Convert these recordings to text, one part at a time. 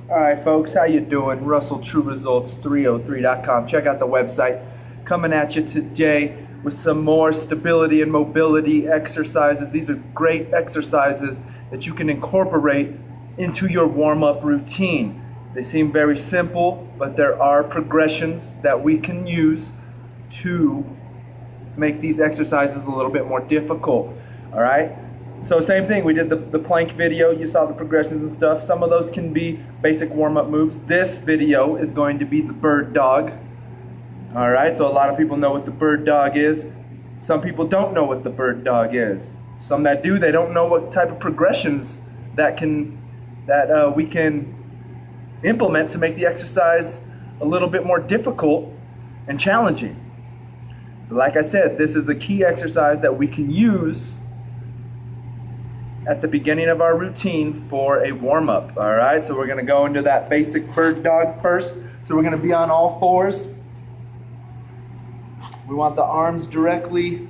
Alright folks, how you doing? Russell, TrueResults303.com. Check out the website. Coming at you today with some more stability and mobility exercises. These are great exercises that you can incorporate into your warm-up routine. They seem very simple, but there are progressions that we can use to make these exercises a little bit more difficult. Alright? So same thing, we did the plank video, you saw the progressions and stuff. Some of those can be basic warm-up moves. This video is going to be the bird dog. Alright, so a lot of people know what the bird dog is. Some people don't know what the bird dog is. Some that do, they don't know what type of progressions that we can implement to make the exercise a little bit more difficult and challenging. Like I said, this is a key exercise that we can use at the beginning of our routine for a warm-up. Alright, so we're going to go into that basic bird dog first. So we're going to be on all fours. We want the arms directly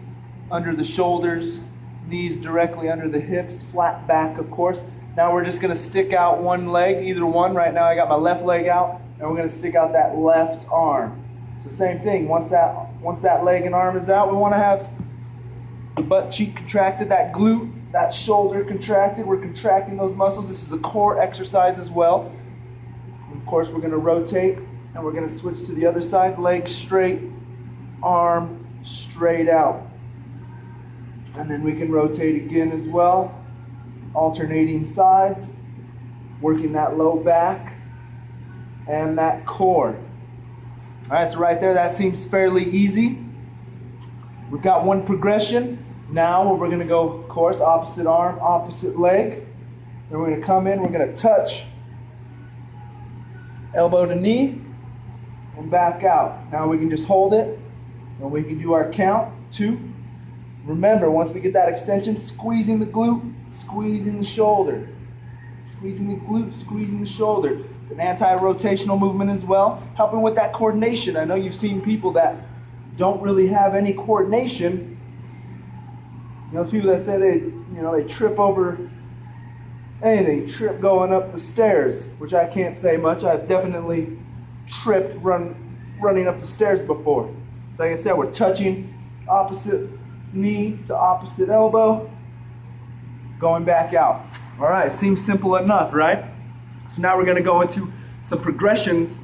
under the shoulders, knees directly under the hips, flat back of course. Now we're just going to stick out one leg, either one. Right now I got my left leg out, and we're going to stick out that left arm. So same thing, once that leg and arm is out, we want to have the butt cheek contracted, that glute, that shoulder contracted. We're contracting those muscles. This is a core exercise as well. And of course, we're going to rotate and we're going to switch to the other side. Leg straight, arm straight out. And then we can rotate again as well. Alternating sides, working that low back and that core. Alright, so right there, that seems fairly easy. We've got one progression. Now we're going to go, of course, opposite arm, opposite leg. Then we're going to come in, we're going to touch elbow to knee and back out. Now we can just hold it and we can do our count, 2. Remember, once we get that extension, squeezing the glute, squeezing the shoulder. Squeezing the glute, squeezing the shoulder. It's an anti-rotational movement as well, helping with that coordination. I know you've seen people that don't really have any coordination. You know, those people that say they trip over anything, trip going up the stairs, which I can't say much. I've definitely tripped running up the stairs before. So like I said, we're touching opposite knee to opposite elbow, going back out. All right, seems simple enough, right? So now we're going to go into some progressions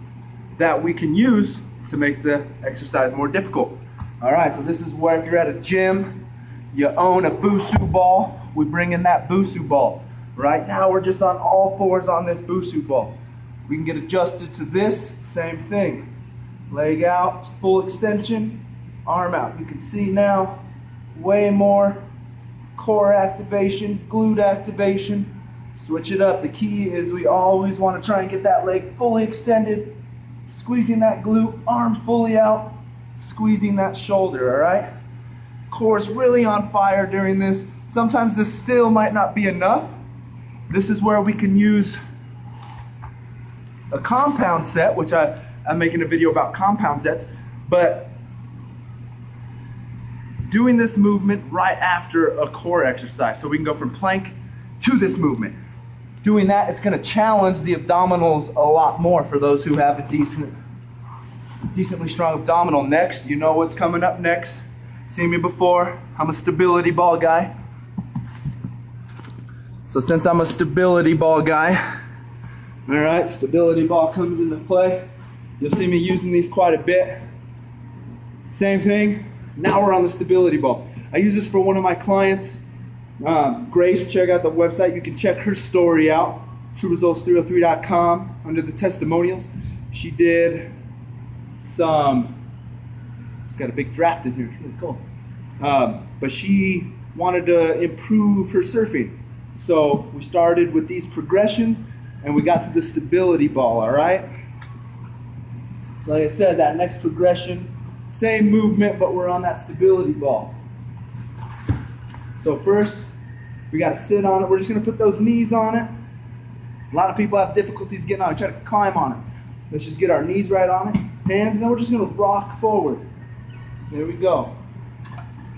that we can use to make the exercise more difficult. All right, so this is where if you're at a gym, you own a Busu ball, we bring in that Busu ball. Right now we're just on all fours on this Busu ball. We can get adjusted to this, same thing. Leg out, full extension, arm out. You can see now way more core activation, glute activation. Switch it up. The key is we always want to try and get that leg fully extended, squeezing that glute, arm fully out, squeezing that shoulder, all right? Core is really on fire during this. Sometimes this still might not be enough. This is where we can use a compound set, which I'm making a video about compound sets, but doing this movement right after a core exercise. So we can go from plank to this movement. Doing that, it's going to challenge the abdominals a lot more for those who have a decently strong abdominal. Next, you know what's coming up next. Seen me before, I'm a stability ball guy. So since I'm a stability ball guy, all right, stability ball comes into play. You'll see me using these quite a bit. Same thing, now we're on the stability ball. I use this for one of my clients, Grace. Check out the website, you can check her story out, TrueResults303.com, under the testimonials. She did some, it's got a big draft in here, it's really cool. But she wanted to improve her surfing. So we started with these progressions and we got to the stability ball, all right? So like I said, that next progression, same movement, but we're on that stability ball. So first, we got to sit on it. We're just going to put those knees on it. A lot of people have difficulties getting on it, try to climb on it. Let's just get our knees right on it, hands, and then we're just going to rock forward. There we go.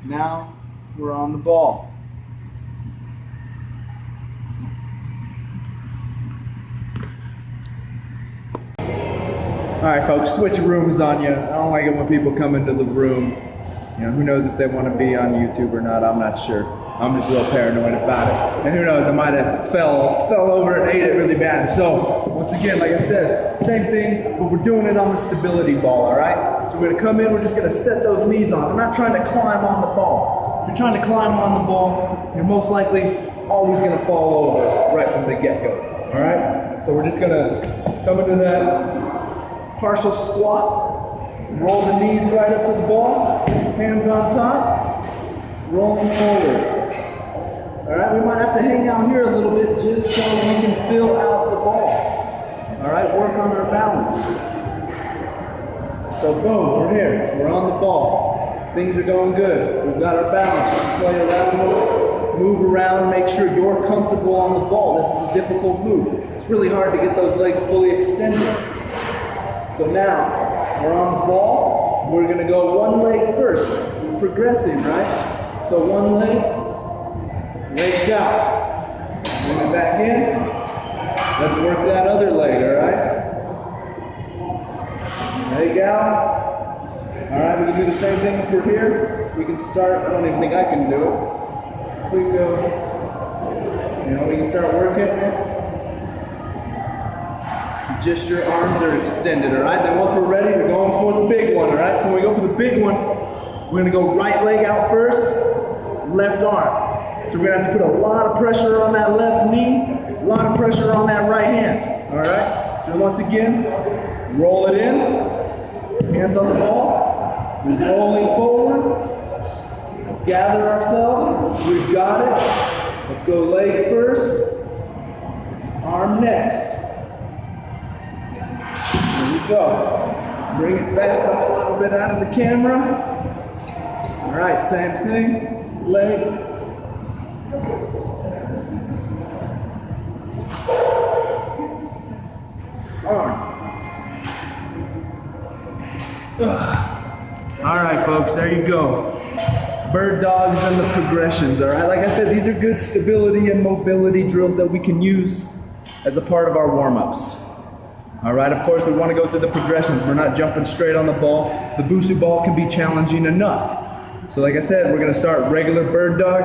Now we're on the ball. Alright folks, switch rooms on you. I don't like it when people come into the room. You know, who knows if they want to be on YouTube or not, I'm not sure. I'm just a little paranoid about it. And who knows, I might have fell over and ate it really bad. So, once again, like I said, same thing, but we're doing it on the stability ball, alright? So we're going to come in, we're just going to set those knees on. I'm not trying to climb on the ball. If you're trying to climb on the ball, you're most likely always going to fall over right from the get-go, alright? So we're just going to come into that partial squat, roll the knees right up to the ball, hands on top, rolling forward. Alright, we might have to hang out here a little bit just so we can fill out the ball. Alright, work on our balance. So boom, we're here, we're on the ball. Things are going good. We've got our balance. We can play around, move around, make sure you're comfortable on the ball. This is a difficult move. It's really hard to get those legs fully extended. So now, we're on the ball. We're going to go one leg first. We're progressing, right? So one leg, legs out. Bring it back in. Let's work that other leg, alright? Leg out. Alright, we can do the same thing if we're here. We can start, I don't even think I can do it. We can go, you know, we can start working. Just your arms are extended, alright? Then once we're ready, we're going for the big one, alright? So when we go for the big one, we're going to go right leg out first, left arm. So we're going to have to put a lot of pressure on that left knee, a lot of pressure on that right hand, alright? So once again, roll it in, hands on the ball, we're rolling forward, gather ourselves, we've got it. Let's go leg first, arm next. There we go. Let's bring it back up a little bit out of the camera. Alright, same thing. Leg. Arm. Alright folks, there you go. Bird dogs and the progressions, alright? Like I said, these are good stability and mobility drills that we can use as a part of our warm-ups. Alright, of course we want to go through the progressions. We're not jumping straight on the ball. The Busu ball can be challenging enough. So like I said, we're going to start regular bird dog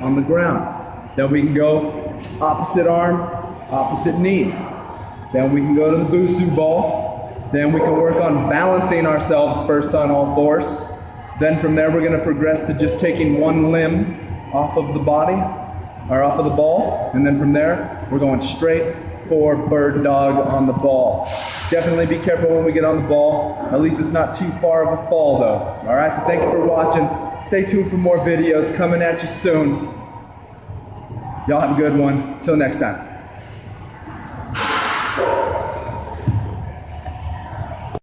on the ground. Then we can go opposite arm, opposite knee. Then we can go to the Busu ball. Then we can work on balancing ourselves first on all fours. Then from there we're going to progress to just taking one limb off of the body, or off of the ball. And then from there, we're going straight for bird dog on the ball. Definitely be careful when we get on the ball. At least it's not too far of a fall though. Alright, so thank you for watching. Stay tuned for more videos coming at you soon. Y'all have a good one. Till next time.